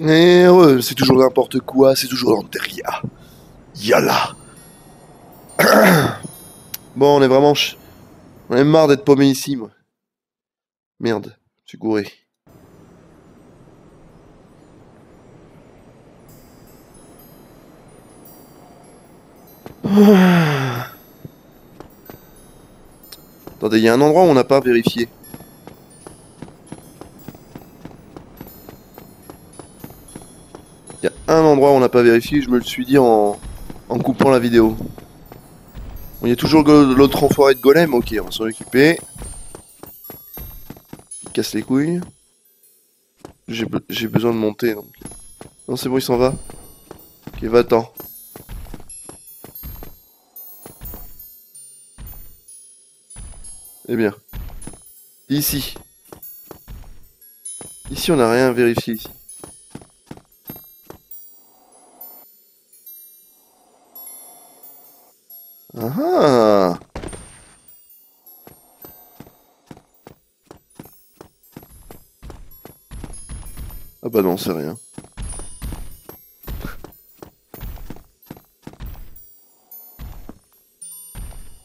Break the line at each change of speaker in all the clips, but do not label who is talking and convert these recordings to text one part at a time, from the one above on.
Et c'est toujours n'importe quoi, c'est toujours Lanteria. Yala. Bon, on est vraiment... On est marre d'être paumé ici, moi. Merde, je suis gouré. Attendez, il y a un endroit où on n'a pas vérifié. Il y a un endroit où on n'a pas vérifié, je me le suis dit en coupant la vidéo. Bon, il y a toujours l'autre enfoiré de golem, ok, on va s'en occuper. Il casse les couilles. J'ai besoin de monter, donc... Non, c'est bon, il s'en va. Ok, va-t'en. Eh bien. Ici. Ici, on n'a rien vérifié, ici. Ah ah! Ah bah non, c'est rien.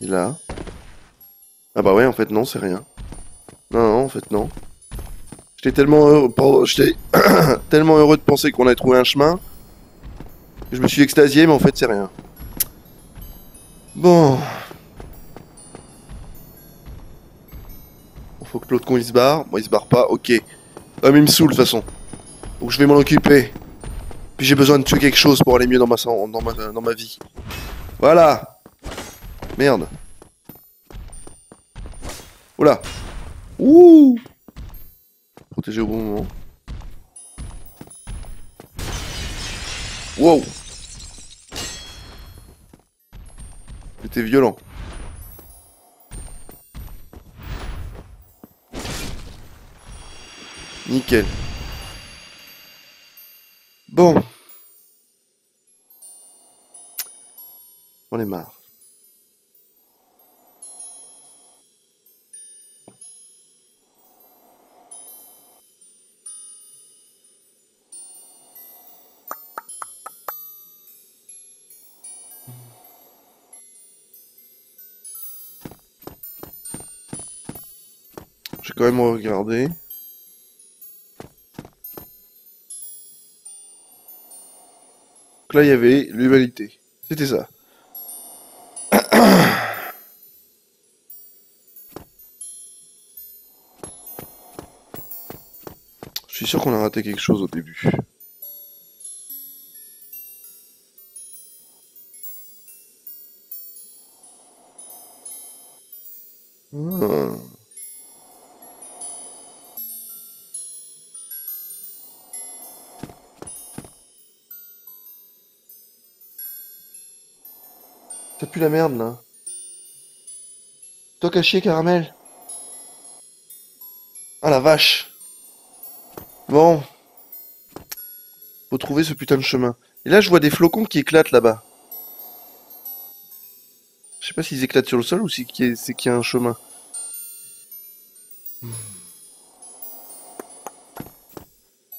Et là? Ah bah ouais, en fait, non, c'est rien. Non, non, en fait, non. J'étais tellement heureux, j'étais tellement heureux de penser qu'on avait trouvé un chemin. Que je me suis extasié, mais en fait, c'est rien. Bon. Faut que l'autre con il se barre. Bon, il se barre pas, ok. Ah, mais il me saoule de toute façon. Donc je vais m'en occuper. Puis j'ai besoin de tuer quelque chose pour aller mieux dans ma vie. Voilà. Merde. Oula. Ouh. Protégé au bon moment. Wow. C'était violent. Nickel. Bon. J'en ai marre. Je vais quand même regarder. Donc là, il y avait l'humanité. C'était ça. Je suis sûr qu'on a raté quelque chose au début. Ah. Ça pue la merde là. Toi caché caramel. Ah la vache. Bon. Faut trouver ce putain de chemin. Et là je vois des flocons qui éclatent là-bas. Je sais pas s'ils éclatent sur le sol ou c'est qu'il y a un chemin.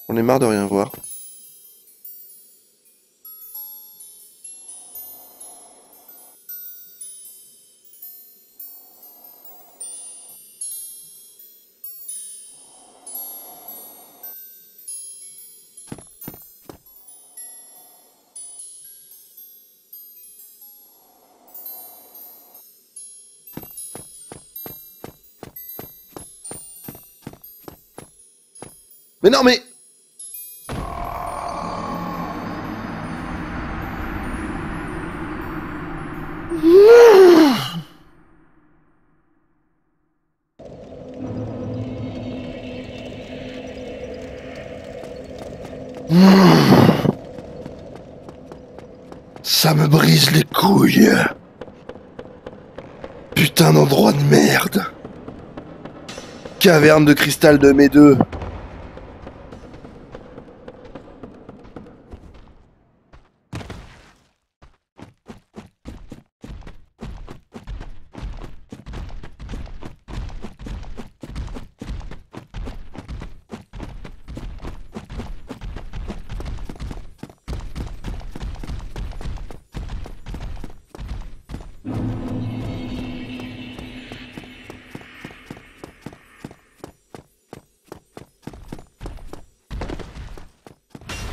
On est marre de rien voir. Mais non mais... Ça me brise les couilles. Putain d'endroit de merde. Caverne de cristal de mes deux.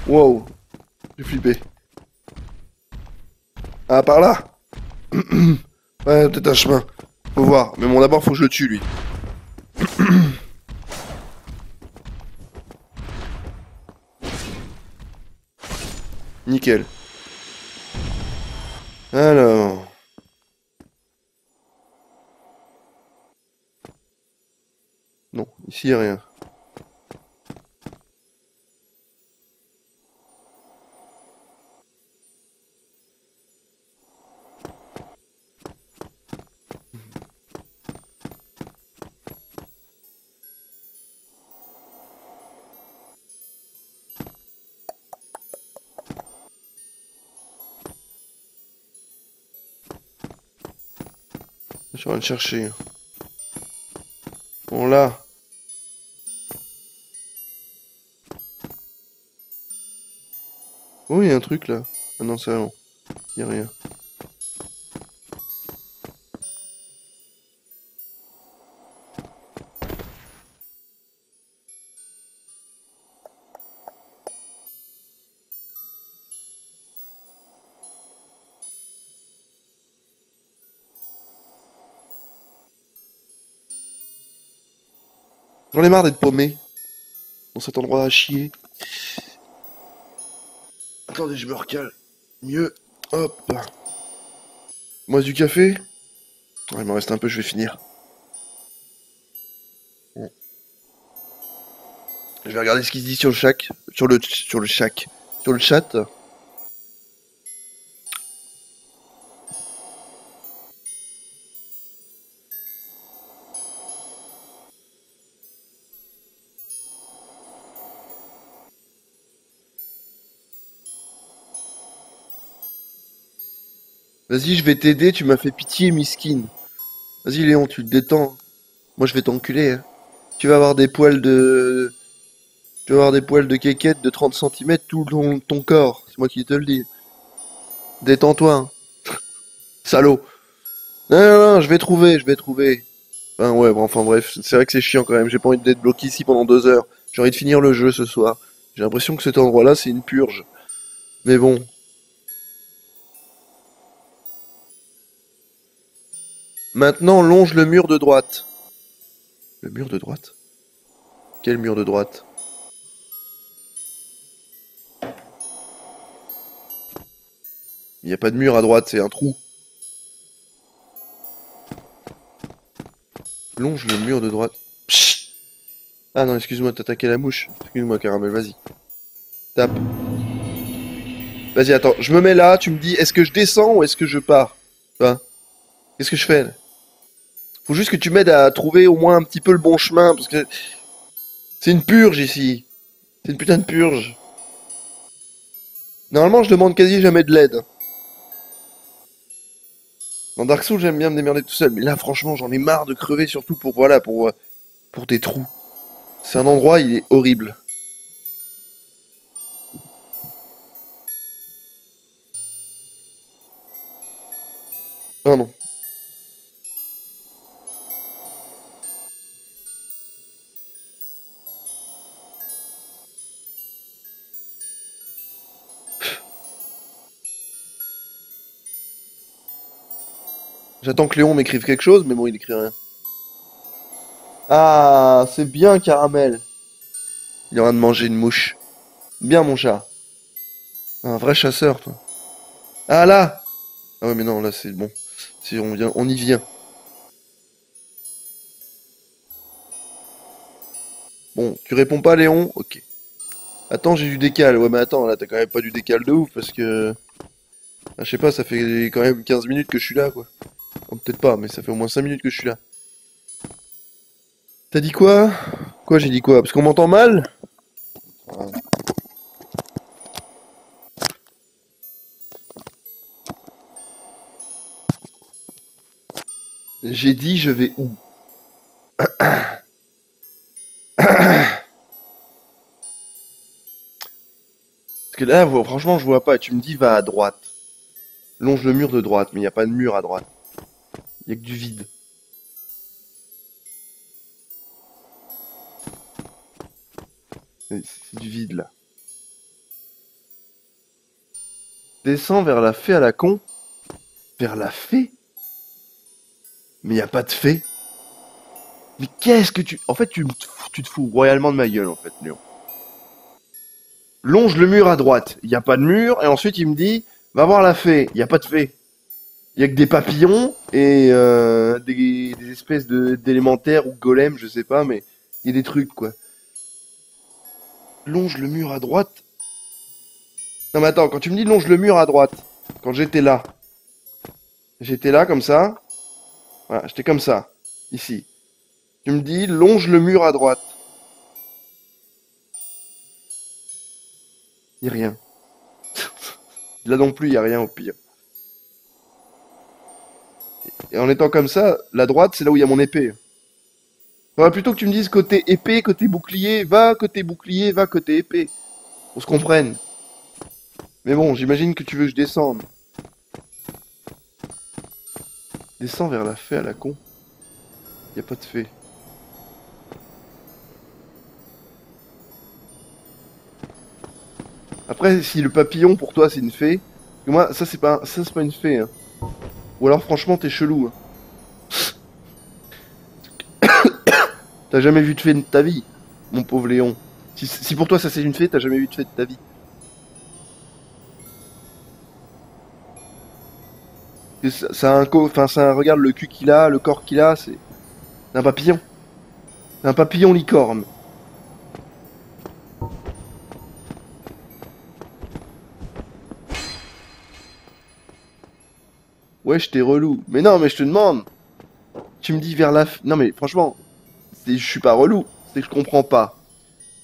Wow, j'ai flippé. Ah, par là? Ouais, peut-être un chemin. Faut voir. Mais bon, d'abord, faut que je le tue, lui. Nickel. Alors... Non, ici, y a rien. Je suis en train de chercher. Bon, là. Oh, il y a un truc, là. Ah non, c'est rien. Y a rien. J'en ai marre d'être paumé. Dans cet endroit à chier. Attendez, je me recale. Mieux. Hop. Moi, du café? Ouais, il m'en reste un peu, je vais finir. Bon. Je vais regarder ce qu'il se dit sur le chac. Sur le chac. Sur le chat. Vas-y, je vais t'aider, tu m'as fait pitié, miskin. Vas-y, Léon, tu te détends. Moi, je vais t'enculer, hein. Tu vas avoir des poils de... Tu vas avoir des poils de quéquette de 30 centimètres tout ton corps. C'est moi qui te le dis. Détends-toi, hein. Salaud. Non, non, non, je vais trouver, je vais trouver. Enfin, ouais, bon, enfin bref, c'est vrai que c'est chiant quand même. J'ai pas envie d'être bloqué ici pendant 2 heures. J'ai envie de finir le jeu ce soir. J'ai l'impression que cet endroit-là, c'est une purge. Mais bon. Maintenant, longe le mur de droite. Le mur de droite? Quel mur de droite? Il n'y a pas de mur à droite, c'est un trou. Longe le mur de droite. Psst. Ah non, excuse-moi, t'as attaqué la mouche. Excuse-moi, Caramel, vas-y. Tape. Vas-y, attends, je me mets là, tu me dis, est-ce que je descends ou est-ce que je pars? Hein? Qu'est-ce que je fais là? Faut juste que tu m'aides à trouver au moins un petit peu le bon chemin, parce que c'est une purge ici. C'est une putain de purge. Normalement, je demande quasi jamais de l'aide. Dans Dark Souls, j'aime bien me démerder tout seul, mais là, franchement, j'en ai marre de crever, surtout pour, voilà, pour des trous. C'est un endroit, il est horrible. Ah non. J'attends que Léon m'écrive quelque chose, mais bon, il écrit rien. Ah, c'est bien, Caramel. Il est en train de manger une mouche. Bien, mon chat. Un vrai chasseur, toi. Ah, là! Ah ouais, mais non, là, c'est bon. Si on vient, on y vient. Bon, tu réponds pas, Léon? Ok. Attends, j'ai du décal. Ouais, mais attends, là, t'as quand même pas du décal de ouf, parce que... Ah, je sais pas, ça fait quand même 15 minutes que je suis là, quoi. Bon, peut-être pas, mais ça fait au moins 5 minutes que je suis là. T'as dit quoi? Quoi, j'ai dit quoi? Parce qu'on m'entend mal? J'ai dit, je vais où? Parce que là, franchement, je vois pas. Tu me dis, va à droite. Longe le mur de droite, mais il n'y a pas de mur à droite. Il y a que du vide. C'est du vide, là. Descends vers la fée à la con. Vers la fée? Mais y a pas de fée. Mais qu'est-ce que tu... En fait, tu te fous royalement de ma gueule, en fait, Léon. Longe le mur à droite. Y a pas de mur. Et ensuite, il me dit, va voir la fée. Y a pas de fée. Y a que des papillons et des espèces d'élémentaires ou golems, je sais pas, mais y a des trucs, quoi. Longe le mur à droite. Non, mais attends, quand tu me dis longe le mur à droite, quand j'étais là, comme ça. Voilà, j'étais comme ça, ici. Tu me dis longe le mur à droite. Y a rien. Là non plus, y a rien au pire. Et en étant comme ça, la droite, c'est là où il y a mon épée. Faudrait plutôt que tu me dises côté épée, côté bouclier, va côté bouclier, va côté épée. On se comprenne. Mais bon, j'imagine que tu veux que je descende. Descends vers la fée à la con. Y a pas de fée. Après, si le papillon pour toi c'est une fée, parce que moi ça c'est pas une fée. Hein. Ou alors franchement t'es chelou. Hein. T'as jamais vu de fée de ta vie, mon pauvre Léon. Si pour toi ça c'est une fée, t'as jamais vu de fée de ta vie. Et ça a enfin ça regarde le cul qu'il a, le corps qu'il a, c'est un papillon. C'est un papillon licorne. Ouais, je t'ai relou. Mais non, mais je te demande. Tu me dis vers la... Non mais franchement, je suis pas relou. C'est que je comprends pas.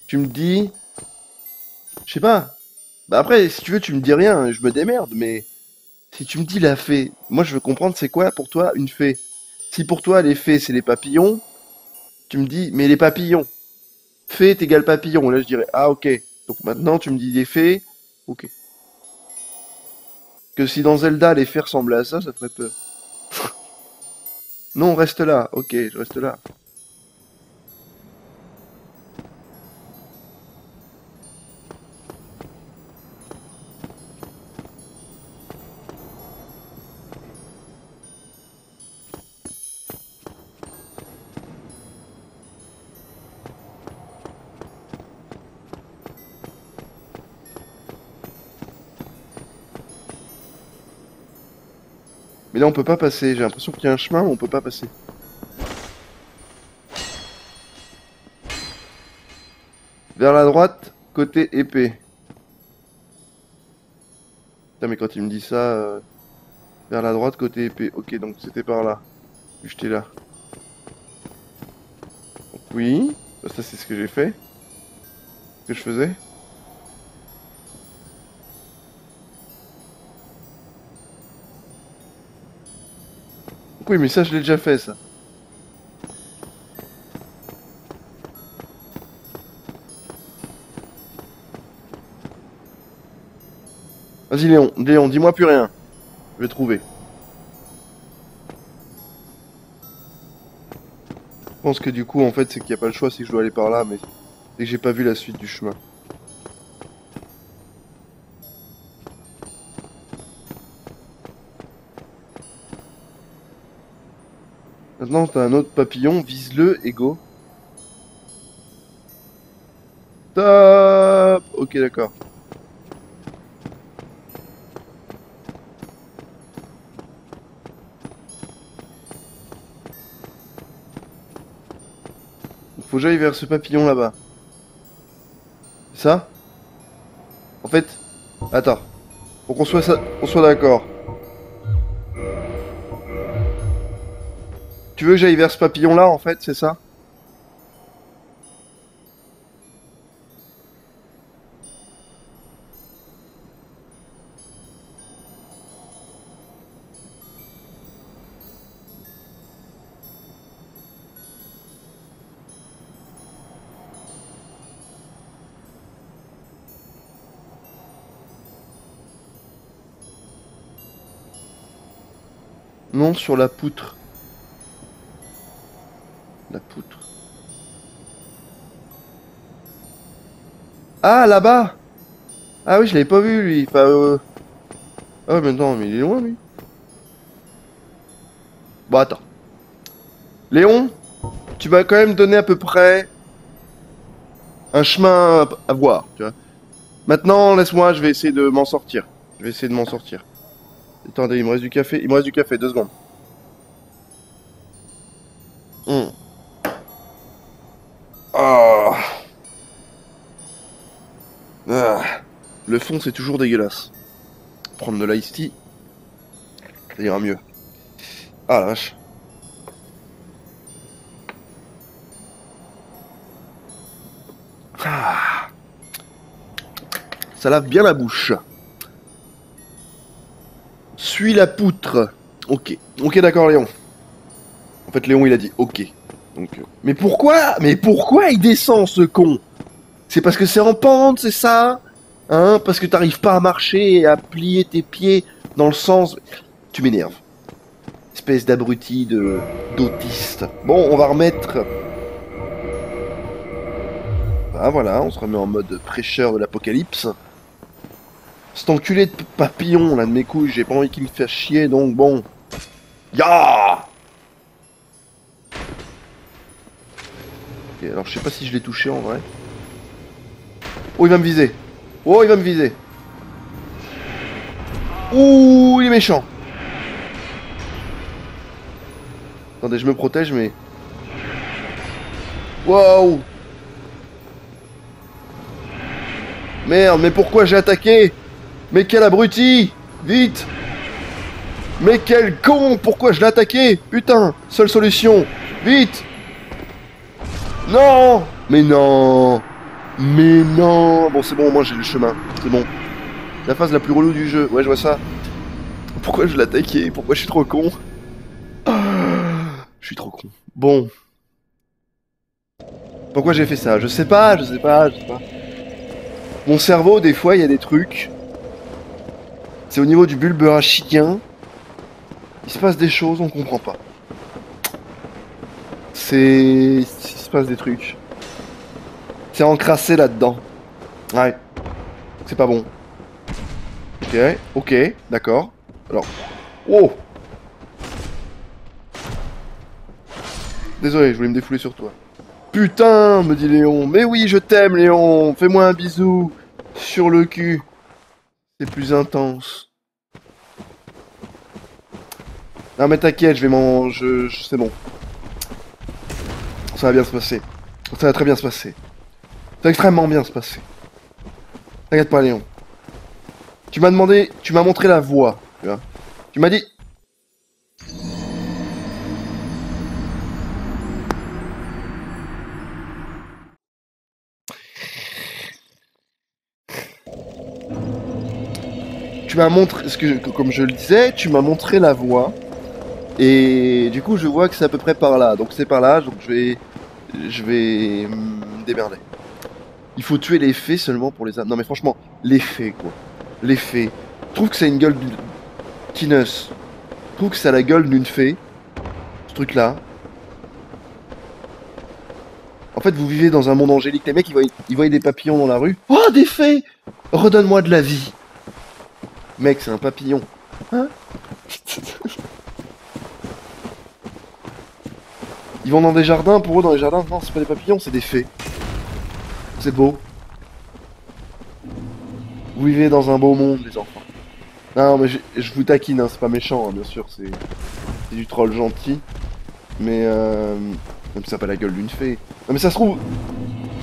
Tu me dis... Je sais pas. Bah après, si tu veux, tu me dis rien, je me démerde, mais... Si tu me dis la fée, moi je veux comprendre c'est quoi pour toi une fée. Si pour toi les fées c'est les papillons, tu me dis, mais les papillons. Fée est égal papillon. Là je dirais, ah ok. Donc maintenant tu me dis des fées, ok. Que si dans Zelda les fées ressemblaient à ça, ça ferait peur. Non, reste là, ok, je reste là. Mais là on peut pas passer, j'ai l'impression qu'il y a un chemin mais on peut pas passer. Vers la droite, côté épée. Putain mais quand il me dit ça, vers la droite, côté épée. Ok, donc c'était par là. J'étais là. Donc, oui, bah, ça c'est ce que j'ai fait. Ce que je faisais. Donc, oui, mais ça je l'ai déjà fait ça. Vas-y Léon, Léon, dis-moi plus rien. Je vais trouver. Je pense que du coup en fait c'est qu'il n'y a pas le choix, c'est que je dois aller par là, mais c'est que j'ai pas vu la suite du chemin. Maintenant t'as un autre papillon, vise-le, et go. Top. Ok d'accord. Faut que j'aille vers ce papillon là-bas. C'est ça? En fait, attends. Pour qu'on soit, on soit d'accord. Tu veux que j'aille vers ce papillon là en fait, c'est ça? Non, sur la poutre. La poutre. Ah, là-bas! Ah oui, je l'avais pas vu lui. Enfin, Ah mais non, mais il est loin lui. Bon attends. Léon, tu vas quand même donner à peu près un chemin à voir, tu vois. Maintenant, laisse-moi, je vais essayer de m'en sortir. Je vais essayer de m'en sortir. Attendez, il me reste du café. Il me reste du café, 2 secondes. Ah. Ah. Le fond, c'est toujours dégueulasse. Prendre de l'ice tea, ça ira mieux. Ah la vache. Ah. Ça lave bien la bouche. Suis la poutre. Ok. Ok, d'accord, Léon. En fait, Léon, il a dit ok. Donc, mais pourquoi il descend, ce con? C'est parce que c'est en pente, c'est ça? Hein? Parce que t'arrives pas à marcher et à plier tes pieds dans le sens... Tu m'énerves. Espèce d'abruti d'autiste. Bon, on va remettre... Ah voilà, on se remet en mode prêcheur de l'apocalypse. Cet enculé de papillon, là, de mes couilles, j'ai pas envie qu'il me fasse chier, donc bon... Ya! Ok, alors je sais pas si je l'ai touché en vrai. Oh, il va me viser. Oh, il va me viser. Ouh, il est méchant. Attendez, je me protège, mais... Wow. Merde, mais pourquoi j'ai attaqué? Mais quel abruti! Vite! Mais quel con! Pourquoi je l'ai attaqué? Putain! Seule solution! Vite! Non! Mais non! Mais non! Bon, c'est bon, moi j'ai le chemin. C'est bon. La phase la plus relou du jeu. Ouais, je vois ça. Pourquoi je l'ai attaqué? Pourquoi je suis trop con? Je suis trop con. Bon. Pourquoi j'ai fait ça? Je sais pas, je sais pas, je sais pas. Mon cerveau, des fois, il y a des trucs. C'est au niveau du bulbe rachidien. Il se passe des choses, on comprend pas. Il se passe des trucs. C'est encrassé là-dedans. Ouais. C'est pas bon. Ok, ok, d'accord. Alors. Oh! Désolé, je voulais me défouler sur toi. Putain, me dit Léon. Mais oui, je t'aime, Léon. Fais-moi un bisou. Sur le cul. C'est plus intense. Non mais t'inquiète, je vais c'est bon. Ça va bien se passer. Ça va très bien se passer. Ça va extrêmement bien se passer. T'inquiète pas, Léon. Tu m'as demandé... Tu m'as montré la voie. Tu vois. Tu m'as dit... Tu m'as montré... Comme je le disais, tu m'as montré la voie. Et du coup, je vois que c'est à peu près par là. Donc c'est par là, donc je vais me démerder. Il faut tuer les fées seulement pour les... Non mais franchement, les fées quoi. Les fées. Je trouve que c'est une gueule d'une... Kinus. Je trouve que ça a la gueule d'une fée. Ce truc là. En fait, vous vivez dans un monde angélique. Les mecs, ils voient des papillons dans la rue. Oh, des fées! Redonne-moi de la vie. Mec, c'est un papillon. Hein? Ils vont dans des jardins, pour eux dans les jardins, non c'est pas des papillons, c'est des fées. C'est beau. Vous vivez dans un beau monde les enfants. Non mais je vous taquine, hein, c'est pas méchant hein, bien sûr, c'est du troll gentil. Mais même si ça n'a pas la gueule d'une fée. Non mais ça se trouve,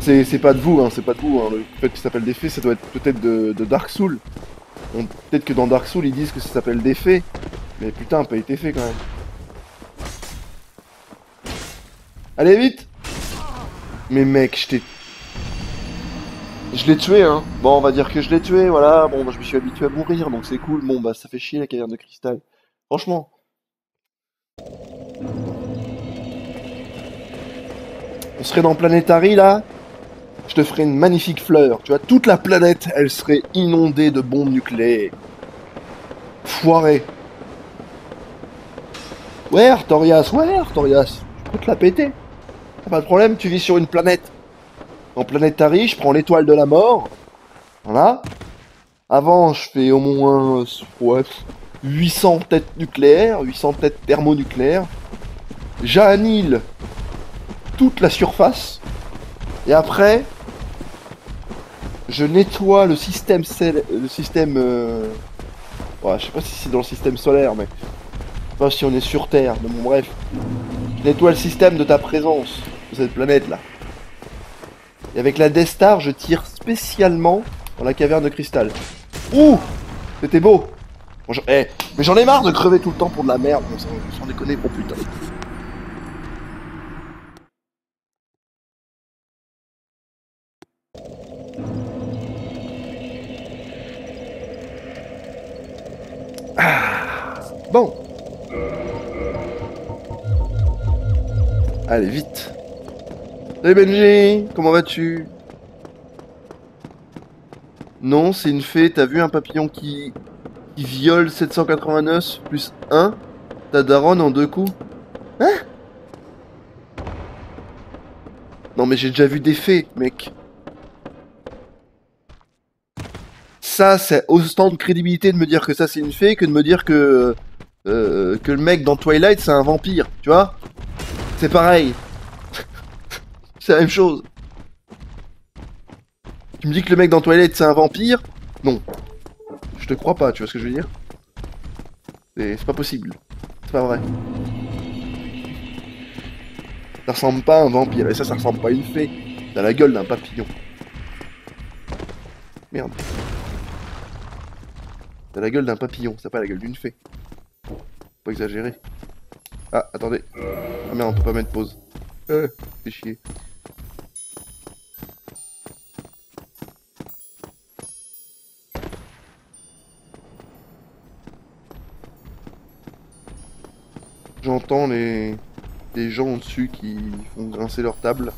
c'est pas de vous, hein, c'est pas de vous. Hein. Le fait que ça s'appelle des fées, ça doit être peut-être de Dark Souls. Bon, peut-être que dans Dark Souls ils disent que ça s'appelle des fées. Mais putain, pas été fait quand même. Allez vite! Mais mec, je l'ai tué, hein. Bon, on va dire que je l'ai tué, voilà. Bon, bah, je me suis habitué à mourir, donc c'est cool. Bon, bah, ça fait chier la caverne de cristal. Franchement. On serait dans Planetary, là. Je te ferais une magnifique fleur. Tu vois, toute la planète, elle serait inondée de bombes nucléaires. Foiré. Ouais, Artorias, je peux te la péter. Pas de problème, tu vis sur une planète. En Planetary, je prends l'étoile de la mort. Voilà. Avant, je fais au moins ouais, 800 têtes nucléaires, 800 têtes thermonucléaires. J'annihile toute la surface. Et après, je nettoie le système... Le système ouais, je sais pas si c'est dans le système solaire, mais... Je sais pas si on est sur Terre, mais bon, bref. Je nettoie le système de ta présence, de cette planète-là. Et avec la Death Star, je tire spécialement dans la caverne de cristal. Ouh! C'était beau! Bon, mais j'en ai marre de crever tout le temps pour de la merde, sans déconner, oh putain. Bon. Allez, vite. Salut Benji, comment vas-tu? Non, c'est une fée, t'as vu un papillon qui viole 789 plus 1? Ta daronne en 2 coups? Hein? Non mais j'ai déjà vu des fées, mec. Ça, c'est autant de crédibilité de me dire que ça c'est une fée que de me dire que le mec dans Twilight c'est un vampire, tu vois? C'est pareil. C'est la même chose. Tu me dis que le mec dans Twilight c'est un vampire? Non. Je te crois pas, tu vois ce que je veux dire? C'est pas possible. C'est pas vrai. Ça ressemble pas à un vampire, et ça ressemble pas à une fée. T'as la gueule d'un papillon. Merde. T'as la gueule d'un papillon, c'est pas la gueule d'une fée. Faut pas exagérer. Ah, attendez. Ah merde, on peut pas mettre pause. Fais chier. J'entends les gens au-dessus qui font grincer leur table.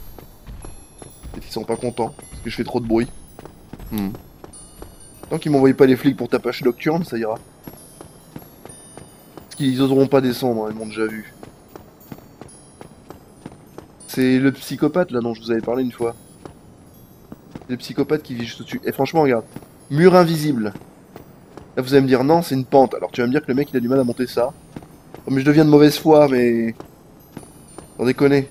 Et qui sont pas contents, parce que je fais trop de bruit. Tant qu'ils m'envoient pas les flics pour tapage nocturne, ça ira. Parce qu'ils oseront pas descendre, hein, ils m'ont déjà vu. C'est le psychopathe là dont je vous avais parlé une fois. C'est le psychopathe qui vit juste au-dessus. Et franchement, regarde. Mur invisible. Là, vous allez me dire non, c'est une pente. Alors tu vas me dire que le mec il a du mal à monter ça. Oh, mais je deviens de mauvaise foi, mais. Sans déconner.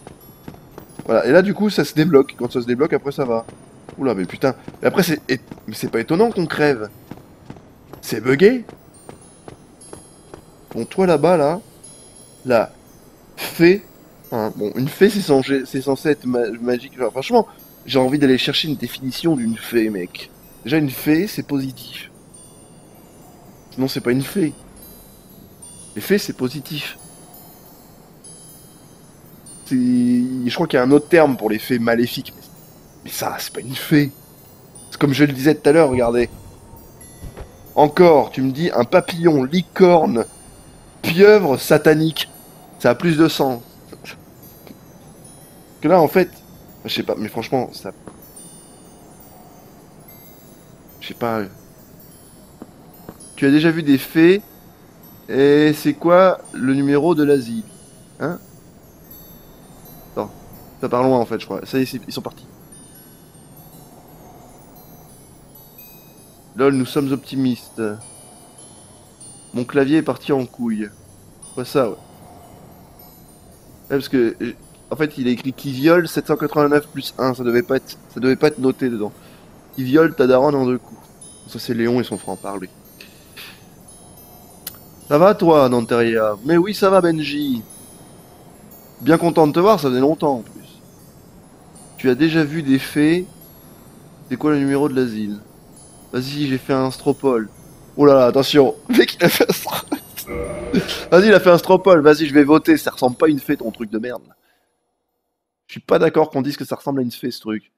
Voilà. Et là, du coup, ça se débloque. Quand ça se débloque, après ça va. Oula, mais putain. Mais après, mais c'est pas étonnant qu'on crève. C'est bugué. Bon, toi là-bas, là. La fée. Hein, bon, une fée, c'est censé être magique. Enfin, franchement, j'ai envie d'aller chercher une définition d'une fée, mec. Déjà, une fée, c'est positif. Sinon, c'est pas une fée. Les fées, c'est positif. Je crois qu'il y a un autre terme pour les fées maléfiques. Mais ça, c'est pas une fée. C'est comme je le disais tout à l'heure, regardez. Encore, tu me dis un papillon, licorne, pieuvre satanique. Ça a plus de sens. Que là, en fait, je sais pas, mais franchement, ça. Je sais pas. Tu as déjà vu des fées. Et c'est quoi le numéro de l'asile? Hein? Attends. Ça part loin en fait, je crois. Ça y est, ils sont partis. Lol, nous sommes optimistes. Mon clavier est parti en couille. Quoi ça, ouais. Ouais, parce que, en fait, il a écrit qui viole 789 plus 1. Ça devait pas être noté dedans. Qui viole ta daronne en 2 coups. Ça, c'est Léon et son franc-parler. Ça va, toi, Nanteria? Mais oui, ça va, Benji. Bien content de te voir, ça faisait longtemps en plus. Tu as déjà vu des fées? C'est quoi le numéro de l'asile? Vas-y, j'ai fait un stropole. Oh là là, attention. Mec, il a fait un stropole. Vas-y, il a fait un stropole. Vas-y, je vais voter. Ça ressemble pas à une fée, ton truc de merde. Je suis pas d'accord qu'on dise que ça ressemble à une fée, ce truc.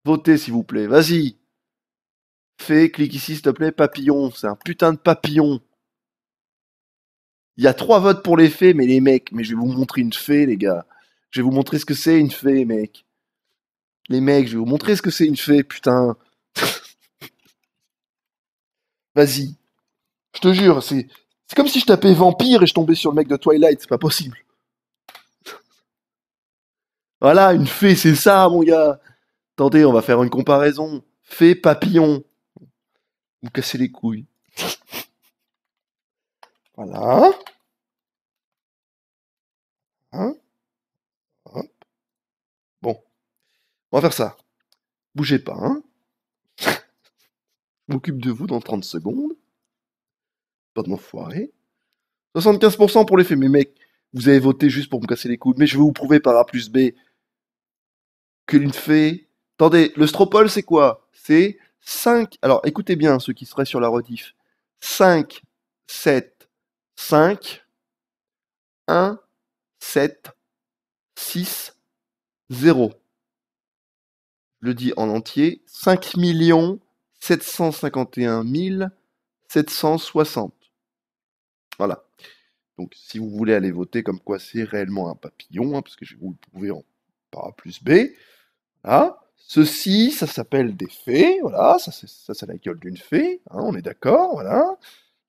Votez, s'il vous plaît. Vas-y. Fée, clique ici, s'il te plaît. Papillon. C'est un putain de papillon. Il y a 3 votes pour les fées, mais les mecs, mais je vais vous montrer une fée, les gars. Je vais vous montrer ce que c'est une fée, mec. Les mecs, je vais vous montrer ce que c'est une fée, putain. Vas-y. Je te jure, c'est comme si je tapais vampire et je tombais sur le mec de Twilight, c'est pas possible. Voilà, une fée, c'est ça, mon gars. Attendez, on va faire une comparaison. Fée, papillon. Vous me cassez les couilles. Voilà. Hein, hop. Bon, on va faire ça. Bougez pas, hein. Je m'occupe de vous dans 30 secondes. Pas de m'enfoirer. 75% pour l'effet. Mais mec, vous avez voté juste pour me casser les couilles. Mais je vais vous prouver par A plus B qu'une fée... Attendez, le stropole, c'est quoi? C'est 5... Alors, écoutez bien, ceux qui seraient sur la rediff. 5, 7, 5, 1, 7, 6, 0. Je le dis en entier. 5 751 760. Voilà. Donc, si vous voulez aller voter comme quoi c'est réellement un papillon, hein, parce que je vais vous le prouver en par A plus B, voilà. Ceci, ça s'appelle des fées, voilà, ça c'est la gueule d'une fée, hein, on est d'accord, voilà.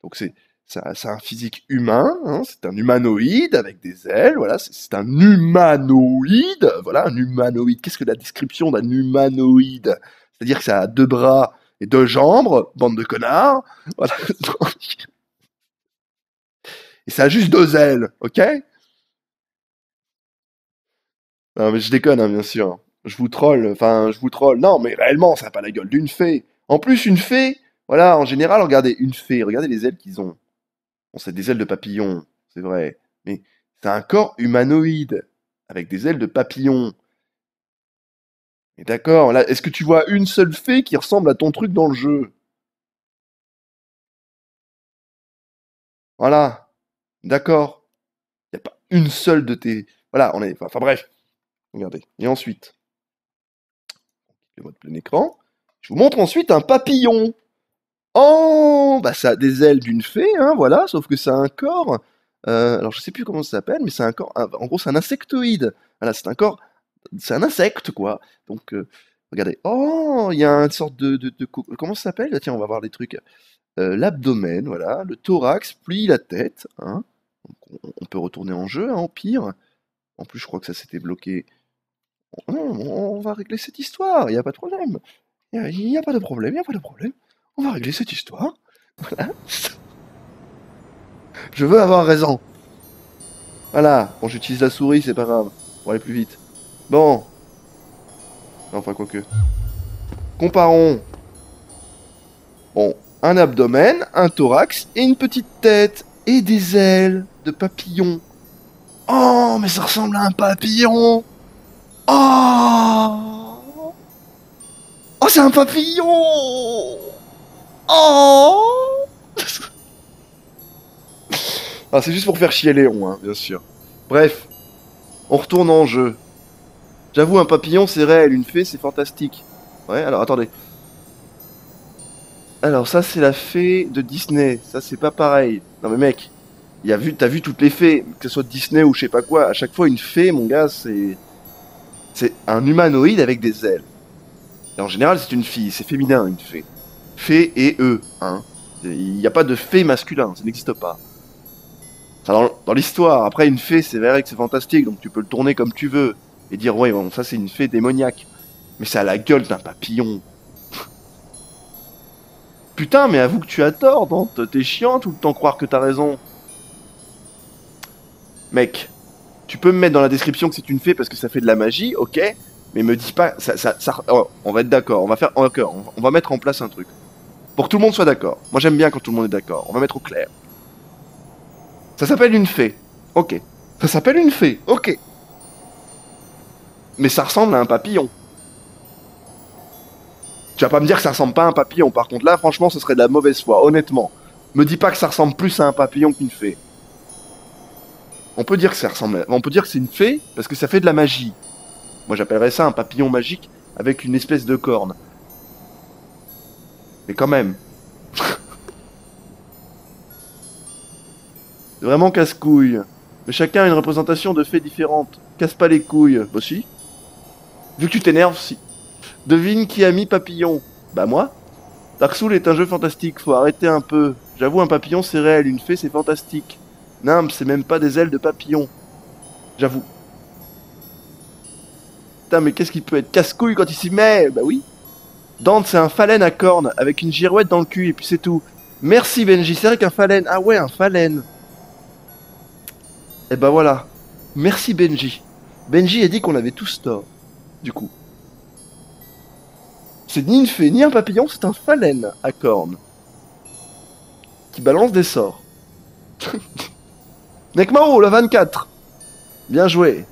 Donc c'est un physique humain, hein, c'est un humanoïde avec des ailes, voilà, c'est un humanoïde, voilà, un humanoïde. Qu'est-ce que la description d'un humanoïde? C'est-à-dire que ça a 2 bras et 2 jambes, bande de connards, voilà. Et ça a juste 2 ailes, ok? Non, mais je déconne, hein, bien sûr. Je vous troll, enfin, je vous troll. Non, mais réellement, ça n'a pas la gueule d'une fée. En plus, une fée, voilà, en général, regardez, une fée, regardez les ailes qu'ils ont. Bon, c'est des ailes de papillon, c'est vrai. Mais c'est un corps humanoïde, avec des ailes de papillon. Et d'accord, là, est-ce que tu vois une seule fée qui ressemble à ton truc dans le jeu? Voilà, d'accord. Il n'y a pas une seule de tes... Voilà, on est... Enfin bref, regardez. Et ensuite, le mode plein écran. Je vous montre ensuite un papillon. Oh, bah ça a des ailes d'une fée, hein, voilà, sauf que ça a un corps. Alors je sais plus comment ça s'appelle, mais c'est un corps. En gros, c'est un insectoïde. Voilà, c'est un corps. C'est un insecte, quoi. Donc, regardez. Oh, il y a une sorte comment ça s'appelle? Tiens, on va voir les trucs. L'abdomen, voilà, le thorax, puis la tête. Hein. Donc, on peut retourner en jeu, hein, au pire. En plus, je crois que ça s'était bloqué. Non, on va régler cette histoire, il n'y a pas de problème. Il n'y a pas de problème, il n'y a pas de problème. On va régler cette histoire. Voilà. Je veux avoir raison. Voilà. Bon, j'utilise la souris, c'est pas grave. Pour aller plus vite. Bon. Enfin, quoique. Comparons. Bon, un abdomen, un thorax et une petite tête. Et des ailes de papillon. Oh, mais ça ressemble à un papillon. Oh. Oh, c'est un papillon. Oh. Ah, c'est juste pour faire chier Léon, hein, bien sûr. Bref, on retourne en jeu. J'avoue, un papillon, c'est réel, une fée, c'est fantastique. Ouais, alors attendez. Alors ça, c'est la fée de Disney. Ça, c'est pas pareil. Non mais mec, t'as vu toutes les fées, que ce soit de Disney ou je sais pas quoi. À chaque fois, une fée, mon gars, c'est un humanoïde avec des ailes. Et en général, c'est une fille, c'est féminin, une fée. Fée et eux, hein. Il n'y a pas de fée masculin, ça n'existe pas. Enfin, dans l'histoire, après, une fée, c'est vrai que c'est fantastique, donc tu peux le tourner comme tu veux. Et dire, ouais, bon, ça c'est une fée démoniaque. Mais ça a la gueule d'un papillon. Putain, mais avoue que tu as tort, Dante. T'es chiant tout le temps croire que t'as raison. Mec, tu peux me mettre dans la description que c'est une fée parce que ça fait de la magie, ok. Mais me dis pas... Oh, on va être d'accord, on va mettre en place un truc. Pour que tout le monde soit d'accord. Moi j'aime bien quand tout le monde est d'accord. On va mettre au clair. Ça s'appelle une fée. Ok. Ça s'appelle une fée. Ok. Mais ça ressemble à un papillon. Tu vas pas me dire que ça ressemble pas à un papillon. Par contre, là, franchement, ce serait de la mauvaise foi, honnêtement. Me dis pas que ça ressemble plus à un papillon qu'une fée. On peut dire que ça ressemble. On peut dire que c'est une fée parce que ça fait de la magie. Moi, j'appellerais ça un papillon magique avec une espèce de corne. Mais quand même. C'est vraiment casse-couille. Mais chacun a une représentation de fées différente. Casse pas les couilles. Bah si. Vu que tu t'énerves, si. Devine qui a mis papillon. Bah moi. Dark Souls est un jeu fantastique, faut arrêter un peu. J'avoue, un papillon c'est réel, une fée c'est fantastique. Nimbe, c'est même pas des ailes de papillon. J'avoue. Putain, mais qu'est-ce qui peut être casse-couille quand il s'y met? Bah oui. Dante, c'est un phalène à cornes avec une girouette dans le cul et puis c'est tout. Merci Benji, c'est vrai qu'un phalène. Ah ouais, un phalène. Et bah voilà. Merci Benji. Benji a dit qu'on avait tous tort. Du coup. C'est ni une fée ni un papillon, c'est un phalène à cornes. Qui balance des sorts. Nekmao, la 24. Bien joué.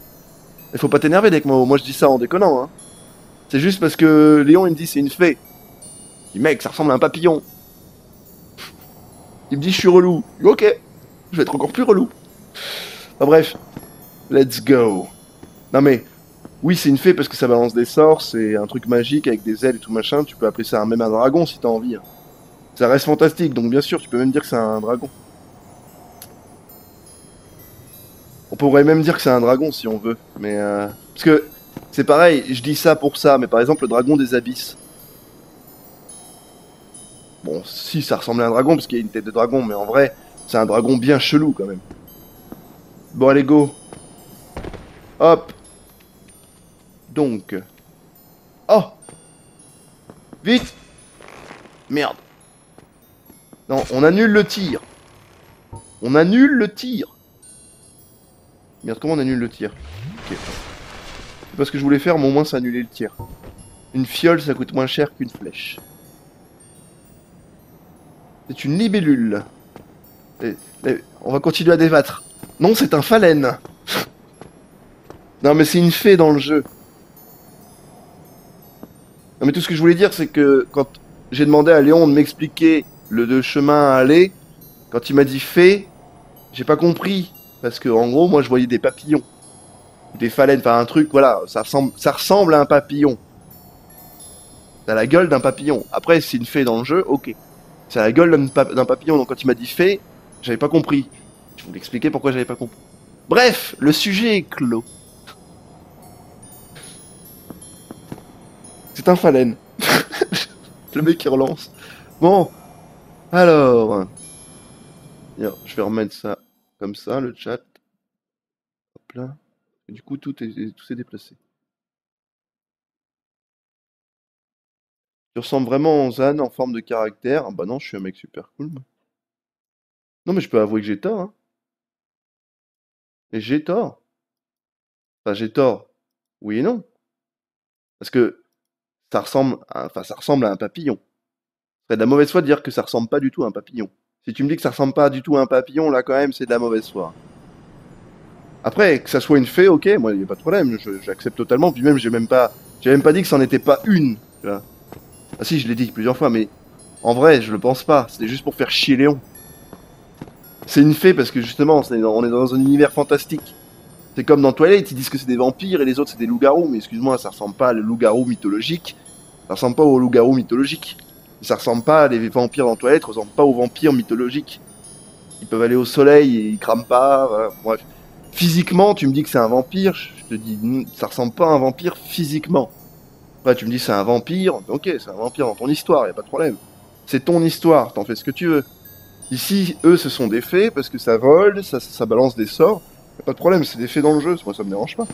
Il faut pas t'énerver Nekmao, moi je dis ça en déconnant. Hein. C'est juste parce que Léon il me dit c'est une fée. Il dit mec, ça ressemble à un papillon. Il me dit je suis relou. Je dis, ok, je vais être encore plus relou. Enfin bref, let's go. Non mais, oui c'est une fée parce que ça balance des sorts, c'est un truc magique avec des ailes et tout machin, tu peux appeler ça même un dragon si t'as envie. Hein. Ça reste fantastique, donc bien sûr tu peux même dire que c'est un dragon. On pourrait même dire que c'est un dragon si on veut, mais parce que c'est pareil, je dis ça pour ça, mais par exemple le dragon des abysses. Bon, si ça ressemble à un dragon parce qu'il y a une tête de dragon, mais en vrai, c'est un dragon bien chelou quand même. Bon allez go. Hop. Donc. Oh. Vite. Merde. Non, on annule le tir. On annule le tir. Merde, comment on annule le tir? Ok. C'est pas ce que je voulais faire, mais au moins ça annulait le tir. Une fiole, ça coûte moins cher qu'une flèche. C'est une libellule. On va continuer à débattre. Non, c'est un phalène. Non, mais c'est une fée dans le jeu. Non, mais tout ce que je voulais dire, c'est que quand j'ai demandé à Léon de m'expliquer le chemin à aller, quand il m'a dit fée, j'ai pas compris. Parce que, en gros, moi, je voyais des papillons. Des phalènes, enfin un truc, voilà, ça ressemble à un papillon. Ça a la gueule d'un papillon. Après, c'est une fée dans le jeu, ok. Ça a la gueule d'un papillon, donc quand il m'a dit fée, j'avais pas compris. Je vous l'expliquer pourquoi j'avais pas compris. Bref, le sujet est clos. C'est un phalène. Le mec qui relance. Bon, alors... Bien, je vais remettre ça comme ça, le chat. Hop là. Et du coup, tout s'est déplacé. Tu ressembles vraiment en Zan en forme de caractère. Ah bah non, je suis un mec super cool. Moi. Non, mais je peux avouer que j'ai tort. Hein. Et j'ai tort. Enfin, j'ai tort. Oui et non. Parce que ça ressemble à un papillon. Ce serait de la mauvaise foi de dire que ça ressemble pas du tout à un papillon. Si tu me dis que ça ressemble pas du tout à un papillon, là quand même, c'est de la mauvaise foi. Après, que ça soit une fée, ok, moi, y a pas de problème, j'accepte totalement. Puis même, j'ai même pas dit que c'en était pas une. Tu vois. Ah si, je l'ai dit plusieurs fois, mais en vrai, je le pense pas. C'était juste pour faire chier Léon. C'est une fée parce que justement, on est dans un univers fantastique. C'est comme dans Twilight, ils disent que c'est des vampires et les autres c'est des loups-garous, mais excuse-moi, ça ressemble pas à les loups-garous mythologiques. Ça ressemble pas aux loups-garous mythologiques. Ça ressemble pas, les vampires dans Twilight ressemblent pas aux vampires mythologiques. Ils peuvent aller au soleil et ils crament pas, voilà. Bref. Physiquement, tu me dis que c'est un vampire, je te dis, ça ressemble pas à un vampire physiquement. Après, tu me dis c'est un vampire, ok, c'est un vampire dans ton histoire, y a pas de problème. C'est ton histoire, t'en fais ce que tu veux. Ici, eux, ce sont des fées parce que ça vole, ça balance des sorts. Y a pas de problème, c'est des fées dans le jeu, moi ça me dérange pas.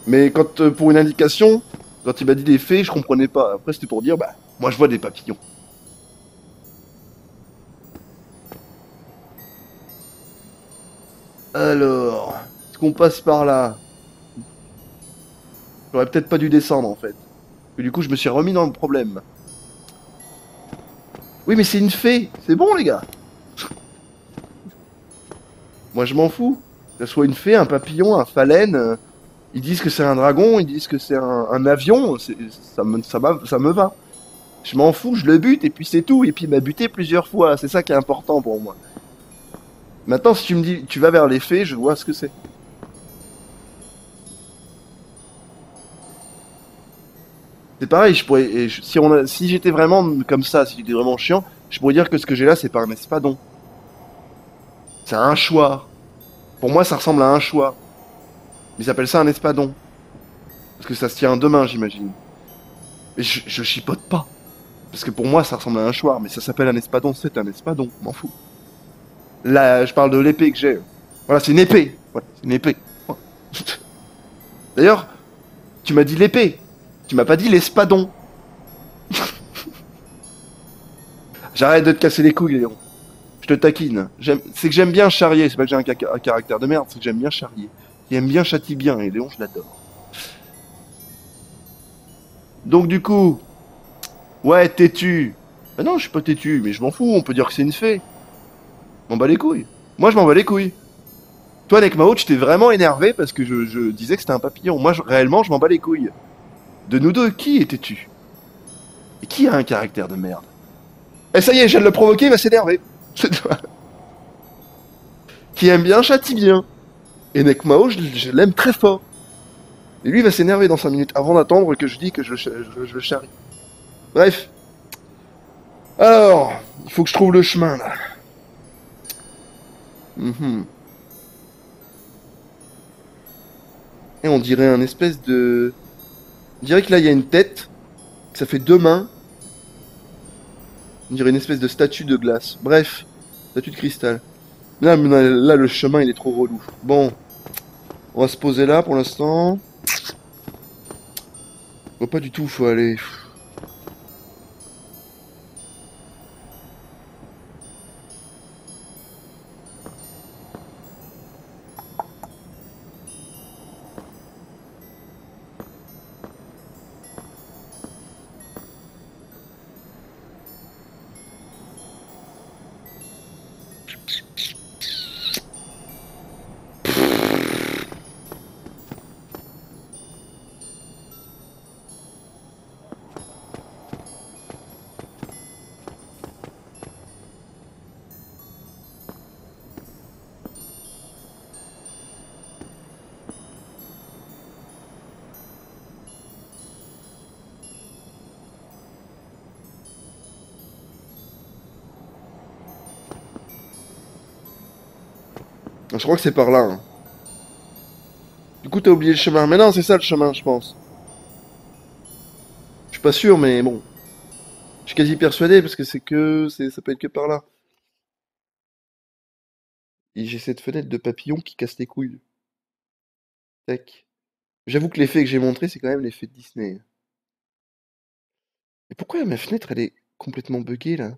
Mais quand, pour une indication, quand il m'a dit des fées, je comprenais pas. Après, c'était pour dire, bah, moi je vois des papillons. Alors, est-ce qu'on passe par là? J'aurais peut-être pas dû descendre en fait. Et du coup, je me suis remis dans le problème. Oui, mais c'est une fée, c'est bon les gars. Moi je m'en fous. Que ce soit une fée, un papillon, un phalène, ils disent que c'est un dragon, ils disent que c'est un avion, ça me va. Je m'en fous, je le bute et puis c'est tout. Et puis il m'a buté plusieurs fois, c'est ça qui est important pour moi. Maintenant, si tu me dis, tu vas vers les fées, je vois ce que c'est. C'est pareil, si j'étais vraiment comme ça, si j'étais vraiment chiant, je pourrais dire que ce que j'ai là, c'est pas un espadon. C'est un choix. Pour moi, ça ressemble à un choix. Ils appellent ça un espadon. Parce que ça se tient à deux mains, j'imagine. Mais je chipote pas. Parce que pour moi, ça ressemble à un choix, mais ça s'appelle un espadon, c'est un espadon, m'en fous. Là, je parle de l'épée que j'ai. Voilà, c'est une épée. Voilà, c'est une épée. D'ailleurs, tu m'as dit l'épée. Tu m'as pas dit l'espadon. J'arrête de te casser les couilles, Léon. Je te taquine. C'est que j'aime bien charrier, c'est pas que j'ai un caractère de merde, c'est que j'aime bien charrier. Qui aime bien châtie bien, et Léon, je l'adore. Donc du coup, ouais, têtu. Ah non, je suis pas têtu, mais je m'en fous, on peut dire que c'est une fée. Je m'en bats les couilles. Moi, je m'en bats les couilles. Toi, avec Mao, tu t'es vraiment énervé parce que je disais que c'était un papillon. Moi, réellement, je m'en bats les couilles. De nous deux, qui est têtu? Et qui a un caractère de merde? Et ça y est, je viens de le provoquer, il va s'énerver. C'est toi. Qui aime bien, châtie bien. Et Nekmao, je l'aime très fort. Et lui, il va s'énerver dans 5 minutes, avant d'attendre que je dise que je le charrie. Bref. Alors, il faut que je trouve le chemin, là. Et on dirait un espèce de... On dirait que là, il y a une tête, que ça fait 2 mains. On dirait une espèce de statue de glace. Bref, statue de cristal. Là, le chemin, il est trop relou. Bon, on va se poser là pour l'instant. Je vois pas du tout où faut aller. Je crois que c'est par là. Hein. Du coup, t'as oublié le chemin. Mais non, c'est ça le chemin, je pense. Je suis pas sûr, mais bon. Je suis quasi persuadé parce que ça peut être que par là. Et j'ai cette fenêtre de papillon qui casse les couilles. Tac. J'avoue que l'effet que j'ai montré, c'est quand même l'effet de Disney. Et pourquoi ma fenêtre, elle est complètement buggée là?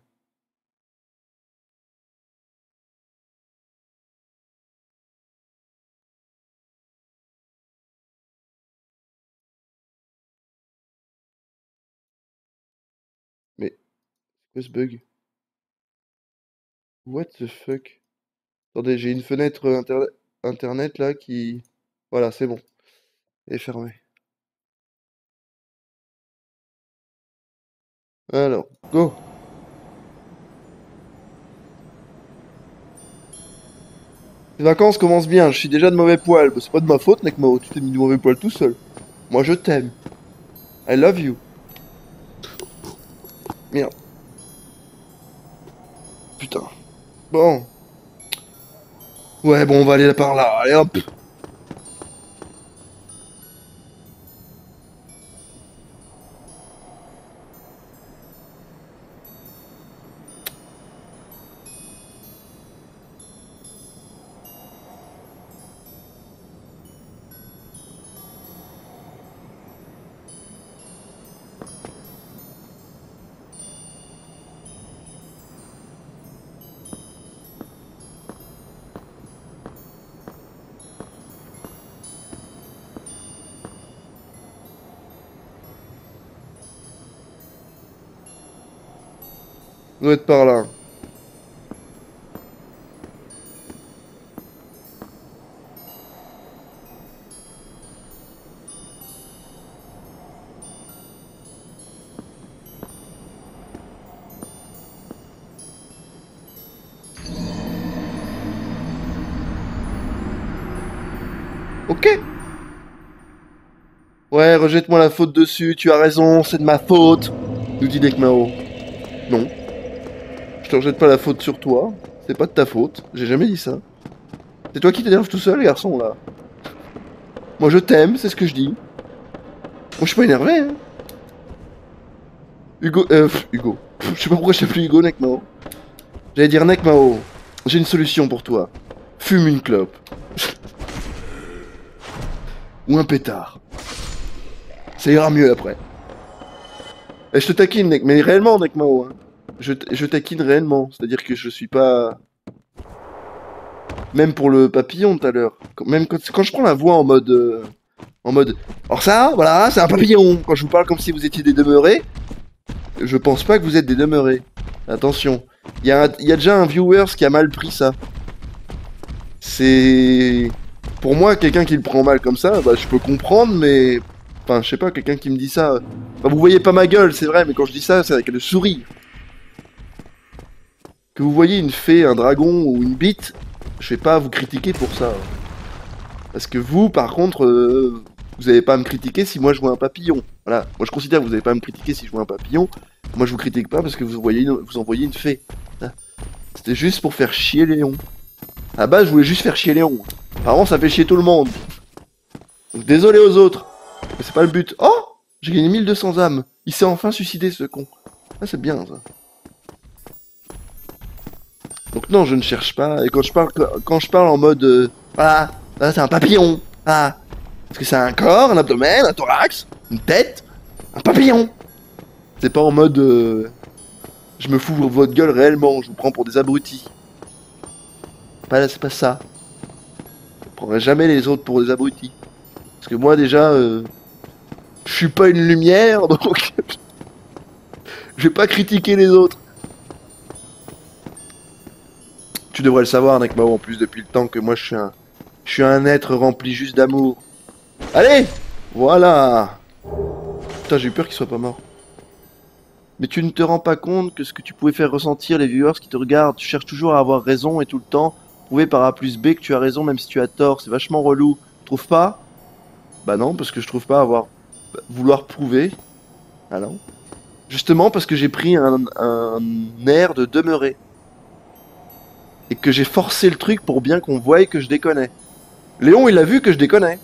Mais c'est quoi ce bug? What the fuck? Attendez, j'ai une fenêtre internet là qui... Voilà, c'est bon. Elle est fermée. Alors, go! Les vacances commencent bien, je suis déjà de mauvais poil. Bah, c'est pas de ma faute, Nekmao, tu t'es mis de mauvais poil tout seul. Moi je t'aime. I love you. Merde. Putain. Bon. Ouais, bon, on va aller là par là. Allez hop. On doit être par là. Ok. Ouais, rejette-moi la faute dessus, tu as raison, c'est de ma faute, nous dit Nekmao. Non. Je te rejette pas la faute sur toi, c'est pas de ta faute, j'ai jamais dit ça. C'est toi qui t'énerves tout seul, garçon, là. Moi je t'aime, c'est ce que je dis. Moi je suis pas énervé, hein. Hugo, Hugo. Je sais pas pourquoi je t'appelle Hugo, Nekmao. J'allais dire Nekmao, j'ai une solution pour toi. Fume une clope. Ou un pétard. Ça ira mieux après. Et je te taquine, mais réellement, Nekmao. Hein. Je taquine réellement. C'est-à-dire que je suis pas... Même pour le papillon tout à l'heure. Même quand je prends la voix en mode... en mode... Alors ça, voilà, c'est un papillon. Quand je vous parle comme si vous étiez des demeurés, je pense pas que vous êtes des demeurés. Attention. Il y a déjà un viewer qui a mal pris ça. C'est... Pour moi, quelqu'un qui le prend mal comme ça, bah je peux comprendre, mais... Enfin, je sais pas, quelqu'un qui me dit ça... Enfin, vous voyez pas ma gueule, c'est vrai, mais quand je dis ça, c'est avec le sourire. Que vous voyez une fée, un dragon ou une bite, je vais pas vous critiquer pour ça. Parce que vous, par contre, vous avez pas à me critiquer si moi je vois un papillon. Voilà, moi je considère que vous avez pas à me critiquer si je vois un papillon. Moi je vous critique pas parce que vous envoyez une fée. C'était juste pour faire chier Léon. À la base, je voulais juste faire chier Léon. Apparemment, ça fait chier tout le monde. Donc désolé aux autres. Mais c'est pas le but. Oh, j'ai gagné 1200 âmes. Il s'est enfin suicidé ce con. Ah, c'est bien ça. Donc non, je ne cherche pas. Et quand je parle en mode, voilà, là c'est un papillon. Ah, parce que c'est un corps, un abdomen, un thorax, une tête, un papillon. C'est pas en mode, je me fous de votre gueule réellement. Je vous prends pour des abrutis. C'est pas ça. Je prendrai jamais les autres pour des abrutis. Parce que moi déjà, je suis pas une lumière, donc je vais pas critiquer les autres. Tu devrais le savoir, Nekmao, en plus depuis le temps que moi je suis un être rempli juste d'amour. Allez, voilà. Putain, j'ai eu peur qu'il soit pas mort. Mais tu ne te rends pas compte que ce que tu pouvais faire ressentir les viewers qui te regardent, tu cherches toujours à avoir raison et tout le temps prouver par A plus B que tu as raison même si tu as tort, c'est vachement relou. Tu trouves pas? Bah non, parce que je trouve pas avoir vouloir prouver. Ah non. Justement parce que j'ai pris un air de demeurer. Et que j'ai forcé le truc pour bien qu'on voie que je déconnais. Léon, il a vu que je déconnais.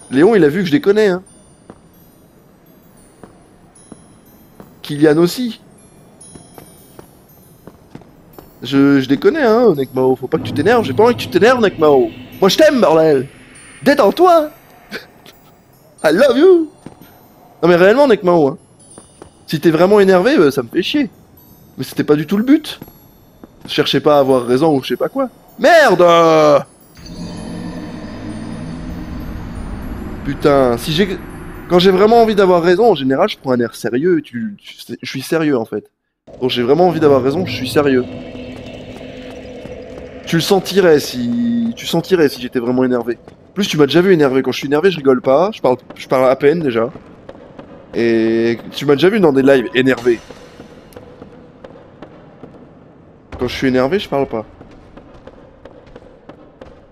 Léon, il a vu que je déconnais, hein. Kylian aussi. Je déconnais, hein, Nekmao. Faut pas que tu t'énerves. J'ai pas envie que tu t'énerves, Nekmao. Moi, je t'aime, bordel. Détends-toi. I love you. Non, mais réellement, Nekmao, hein. Si t'es vraiment énervé, bah, ça me fait chier. Mais c'était pas du tout le but. Cherchez pas à avoir raison ou je sais pas quoi. Merde. Putain, si j'ai... Quand j'ai vraiment envie d'avoir raison, en général, je prends un air sérieux. Je suis sérieux, en fait. Quand j'ai vraiment envie d'avoir raison, je suis sérieux. Tu le sentirais si... Tu sentirais si j'étais vraiment énervé. En plus, tu m'as déjà vu énervé. Quand je suis énervé, je rigole pas. Je parle à peine, déjà. Et tu m'as déjà vu dans des lives énervé. Quand je suis énervé, je parle pas.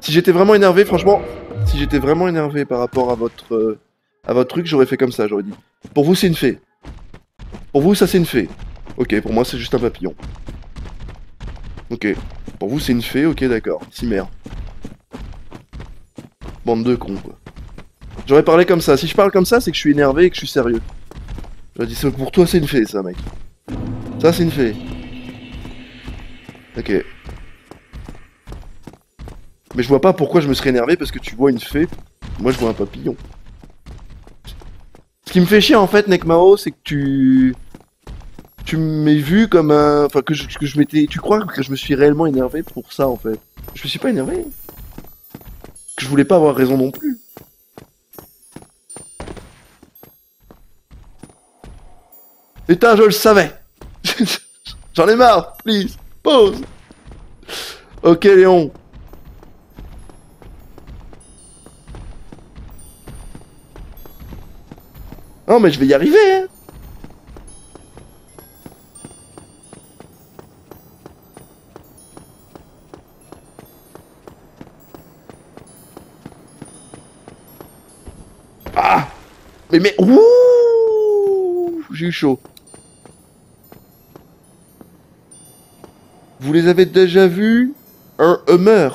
Si j'étais vraiment énervé, franchement... Si j'étais vraiment énervé par rapport à votre truc, j'aurais fait comme ça, j'aurais dit. Pour vous, c'est une fée. Pour vous, ça, c'est une fée. Ok, pour moi, c'est juste un papillon. Ok. Pour vous, c'est une fée, ok, d'accord. Si merde. Bande de cons, quoi. J'aurais parlé comme ça. Si je parle comme ça, c'est que je suis énervé et que je suis sérieux. J'aurais dit, pour toi, c'est une fée, ça, mec. Ça, c'est une fée. Ok. Mais je vois pas pourquoi je me serais énervé parce que tu vois une fée. Moi, je vois un papillon. Ce qui me fait chier, en fait, Nekmao, c'est que tu m'as vu comme un... Enfin, que je m'étais... Tu crois que je me suis réellement énervé pour ça, en fait. Je me suis pas énervé. Que je voulais pas avoir raison non plus. Putain, je le savais. J'en ai marre, please. Pause. Ok, Léon. Non, mais je vais y arriver, hein. Ah. Mais... Ouh. J'ai eu chaud. Vous les avez déjà vus? Un Hummer.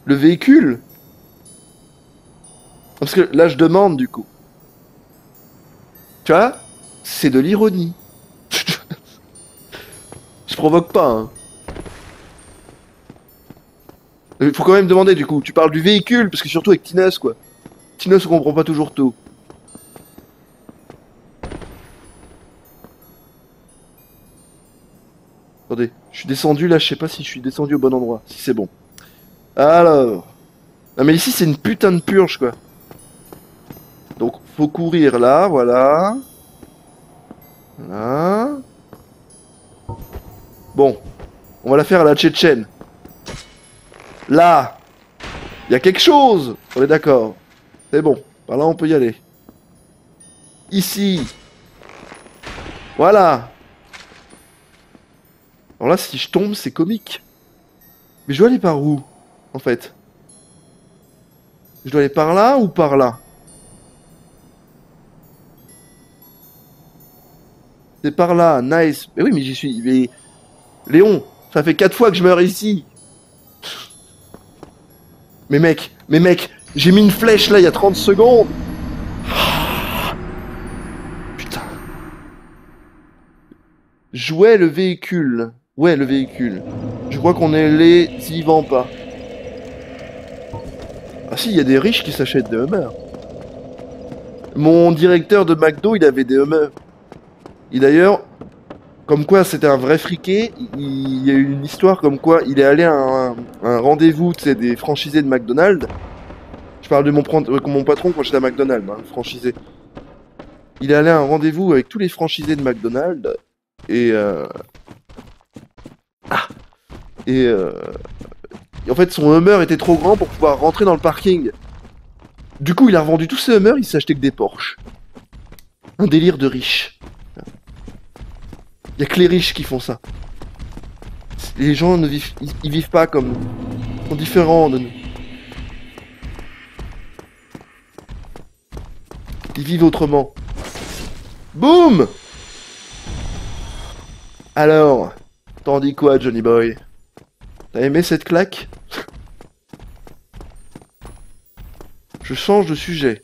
Le véhicule. Parce que là, je demande, du coup. Tu vois? C'est de l'ironie. Je provoque pas, hein. Il faut quand même demander du coup. Tu parles du véhicule, parce que surtout avec Tinos, quoi. Tinos, on comprend pas toujours tout. Attendez, je suis descendu là, je sais pas si je suis descendu au bon endroit. Si c'est bon. Alors. Non mais ici c'est une putain de purge quoi. Donc faut courir là, voilà. Voilà. Bon. On va la faire à la tchétchène. Là. Il y a quelque chose. On est d'accord. C'est bon. Par là on peut y aller. Ici. Voilà. Alors là si je tombe c'est comique. Mais je dois aller par où en fait? Je dois aller par là ou par là? C'est par là, nice. Mais oui, mais j'y suis. Mais... Léon, ça fait 4 fois que je meurs ici. Mais mec, j'ai mis une flèche là il y a 30 secondes. Putain. Jouer le véhicule. Ouais, le véhicule. Je crois qu'on est les y vend pas. Ah si, il y a des riches qui s'achètent des Hummers. Mon directeur de McDo, il avait des Hummers. Et d'ailleurs, comme quoi c'était un vrai friqué, il y a eu une histoire comme quoi il est allé à un rendez-vous, tu sais, des franchisés de McDonald's. Je parle de mon patron quand j'étais à McDonald's, hein, franchisé. Il est allé à un rendez-vous avec tous les franchisés de McDonald's et et, euh, et en fait son Hummer était trop grand pour pouvoir rentrer dans le parking. Du coup il a revendu tous ses Hummers, il s'est acheté que des Porsche. Un délire de riche. Il y a que les riches qui font ça. Les gens ne vivent, ils vivent pas comme nous. Ils sont différents de nous. Ils vivent autrement. Boum! Alors, t'en dis quoi, Johnny Boy? T'as aimé cette claque? Je change de sujet.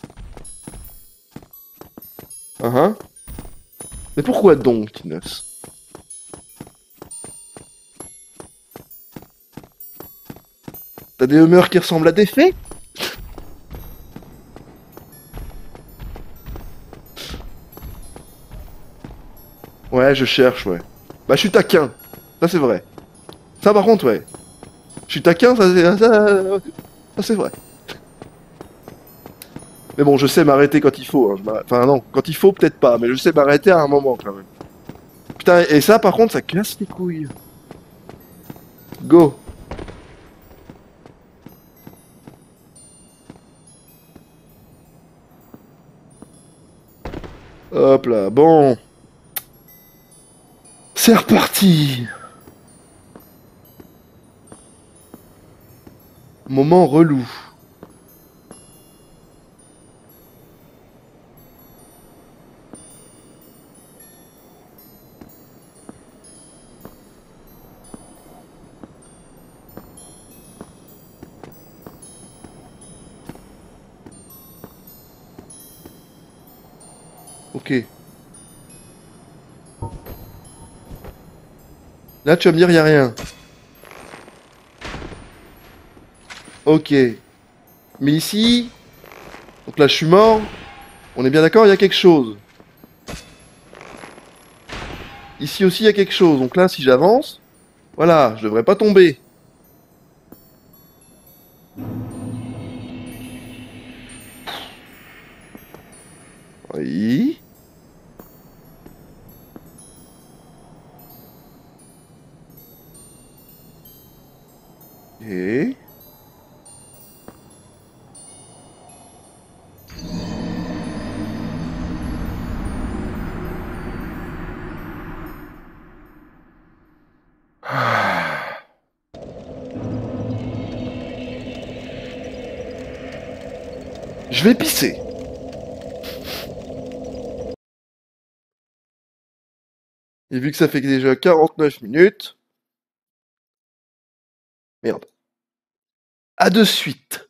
Hein? Mais pourquoi donc, Tinos? T'as des humeurs qui ressemblent à des faits? Ouais, je cherche, ouais. Bah, je suis taquin. Ça, c'est vrai. Ça, par contre, ouais. Je suis taquin, ça, c'est vrai. Mais bon, je sais m'arrêter quand il faut. Hein. Enfin, non, quand il faut, peut-être pas, mais je sais m'arrêter à un moment, quand même. Putain, et ça, par contre, ça casse les couilles. Go. Hop là, bon. C'est reparti. Moment relou. Ok. Là, tu vas me dire, y a rien. Ok. Mais ici... Donc là, je suis mort. On est bien d'accord, il y a quelque chose. Ici aussi, il y a quelque chose. Donc là, si j'avance... Voilà, je devrais pas tomber. Oui. Et... Je vais pisser. Et vu que ça fait déjà 49 minutes... Merde. À de suite.